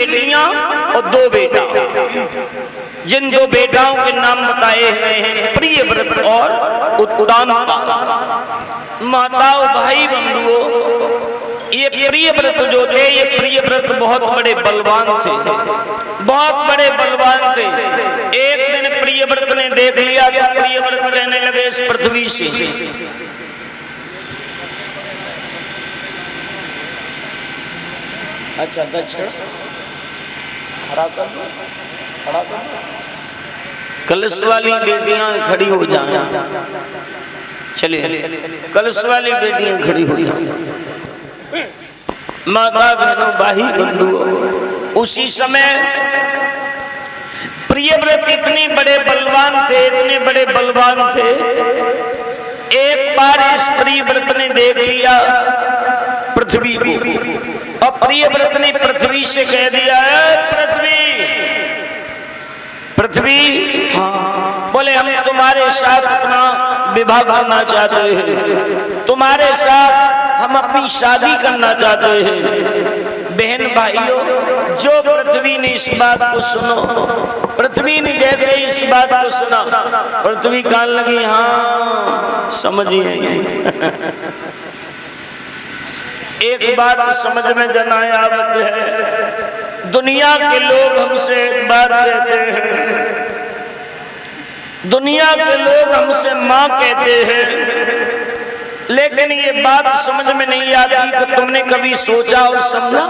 बेटियां और 2 बेटा। जिन 2 बेटाओं के नाम बताए गए हैं प्रियव्रत और उत्तानपाद। माताओं भाई बंधुओं, ये प्रियव्रत जो थे, ये प्रियव्रत बहुत बड़े बलवान थे, बहुत बड़े बलवान थे। एक दिन प्रियव्रत ने देख लिया तो प्रियव्रत कहने लगे इस पृथ्वी से, अच्छा दक्षिण खड़ा कर दो, खड़ा कर दो। कलश वाली बेटियां खड़ी हो जाएं, चलिए कलश वाली बेटियां खड़ी हो जाएं। माता बहनों भाई बंधुओं, उसी समय प्रियव्रत इतने बड़े बलवान थे, इतने बड़े बलवान थे। एक बार इस प्रियव्रत ने देख लिया पृथ्वी को, और प्रियव्रत ने पृथ्वी से कह दिया, पृथ्वी पृथ्वी, हाँ बोले हम तुम्हारे साथ अपना विवाह करना चाहते हैं, तुम्हारे साथ हम अपनी शादी करना चाहते हैं। बहन भाइयों, जो पृथ्वी ने इस बात को सुनो, पृथ्वी ने जैसे इस बात को सुना, पृथ्वी कहने लगी हाँ समझिए। एक बात समझ में जनाया आवत है, दुनिया के लोग हमसे एक बात कहते हैं, दुनिया के लोग हमसे माँ कहते हैं, लेकिन ये बात समझ में नहीं आती कि तुमने कभी सोचा और समझा,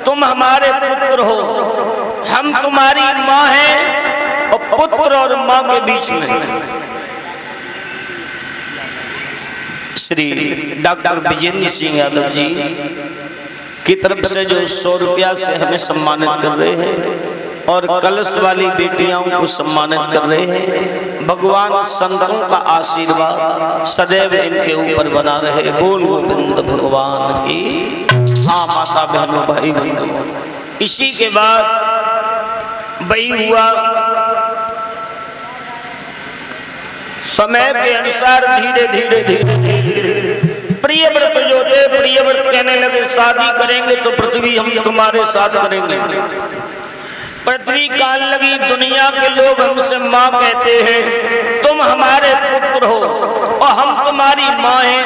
तुम हमारे पुत्र हो, हम तुम्हारी माँ हैं, और पुत्र और माँ के बीच में श्री डॉक्टर विजेंद्र सिंह यादव जी की तरफ से जो 100 रुपया से हमें सम्मानित कर रहे हैं, और कलश वाली बेटियों को सम्मानित कर रहे हैं। भगवान संतों का आशीर्वाद सदैव इनके ऊपर बना रहे। बोल गोविंद भगवान की। हाँ माता बहनों भाई बंधुओं, इसी के बाद वही हुआ, समय के अनुसार धीरे धीरे धीरे धीरे प्रियव्रत जो थे, प्रियव्रत कहने लगे शादी करेंगे तो पृथ्वी हम तुम्हारे साथ करेंगे। पृथ्वी कहने लगी दुनिया के लोग हमसे माँ कहते हैं, तुम हमारे पुत्र हो और हम तुम्हारी माँ हैं,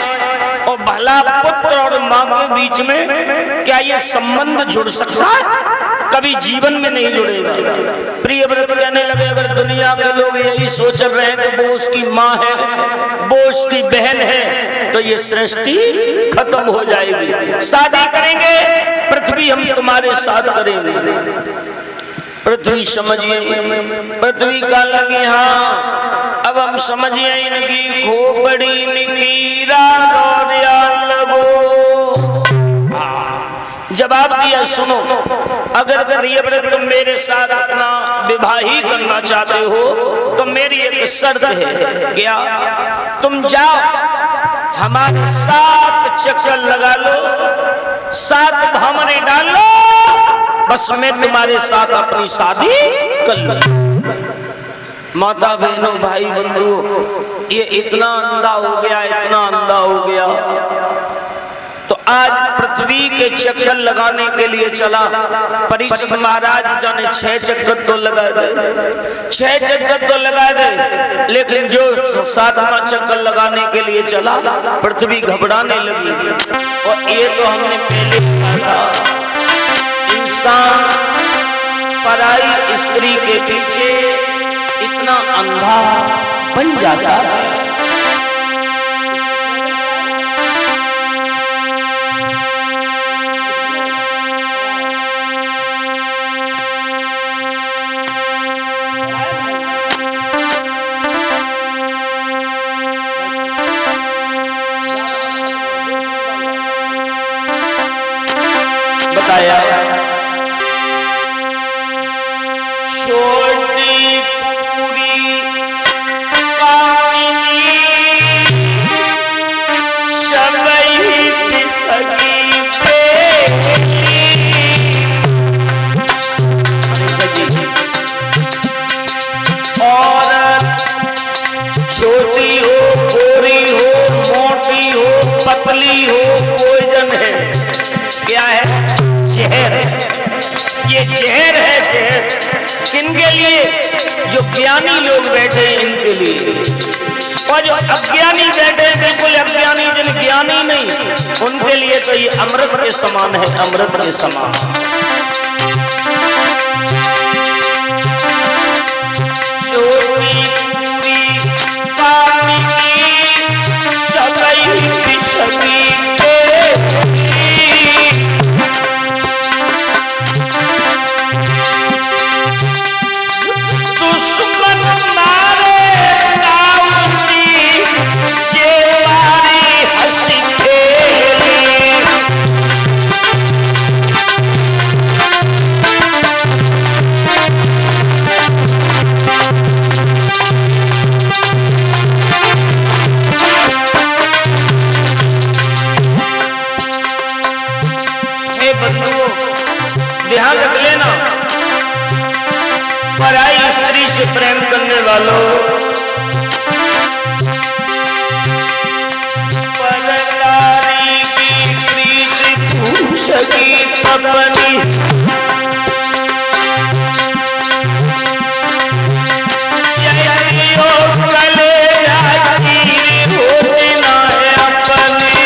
और भला पुत्र और माँ के बीच में क्या ये संबंध जुड़ सकता है? कभी जीवन में नहीं जुड़ेगा। प्रियव्रत कहने लगे अगर दुनिया के लोग यही सोच रहे हैं कि वो उसकी माँ है, वो उसकी बहन है, तो ये सृष्टि खत्म हो जाएगी। शादी करेंगे, पृथ्वी हम तुम्हारे साथ करेंगे। पृथ्वी समझिए, पृथ्वी का लगी हाँ अब हम समझिए इनकी खोपड़ी में कीड़ा लगो। जवाब दिया सुनो, अगर प्रियव्रत तुम मेरे साथ अपना विवाह ही करना चाहते हो तो मेरी एक शर्त है। क्या? तुम जाओ हमारे 7 चक्कर लगा लो, 7 भामरे डाल लो, बस मैं तुम्हारे साथ अपनी शादी कर लूं। माता बहनों भाई बंधुओं, ये इतना अंधा हो गया, इतना अंधा हो गया, तो आज पृथ्वी के चक्कर लगाने के लिए चला। परीक्षित महाराज जाने 6 चक्कर तो लगा दे, 6 चक्कर तो लगा दे, लेकिन जो 7वां चक्कर लगाने के लिए चला, पृथ्वी घबराने लगी। और ये तो हमने पहले कहा था, इंसान पराई स्त्री के पीछे इतना अंधा बन जाता है। बताया छोटी पूरी कामिनी सबई पिसगी औरत छोटी हो, गोरी हो, मोटी हो, पतली हो, पोइजन है। क्या है? जहर। ये जहर है, जहर किनके लिए? जो ज्ञानी लोग बैठे हैं इनके लिए, और जो अज्ञानी बैठे हैं, बिल्कुल अज्ञानी जिन ज्ञानी नहीं, उनके लिए तो ये अमृत के समान है, अमृत के समान। छोटी पूरी कामिनी सबई बिसकी दुश्मन मारे काउसी जे मारी हंसी खेली। हे बंधुओं, ध्यान रख लेना, पराई स्त्री से प्रेम करने वालों, परनारी की प्रीत पूछगी अपनी, यही हो कलेजा चीरी होती ना अपनी।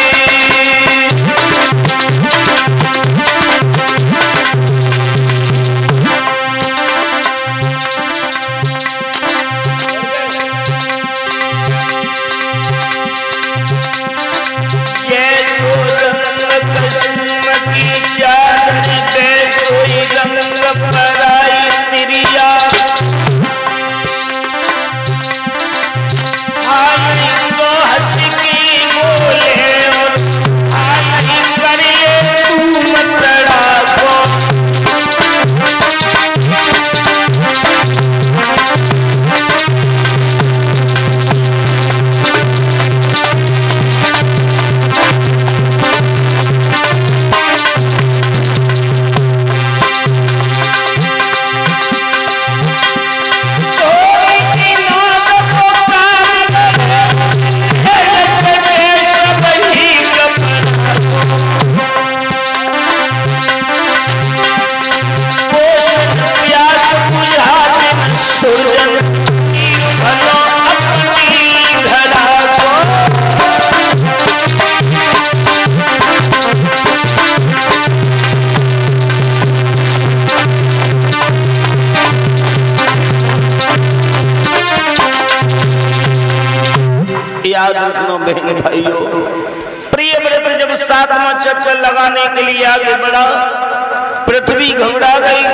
याद रखना बहन भाइयों, प्रियव्रत जब 7वां चक्कर लगाने के लिए आगे बढ़ा, पृथ्वी घबरा गई।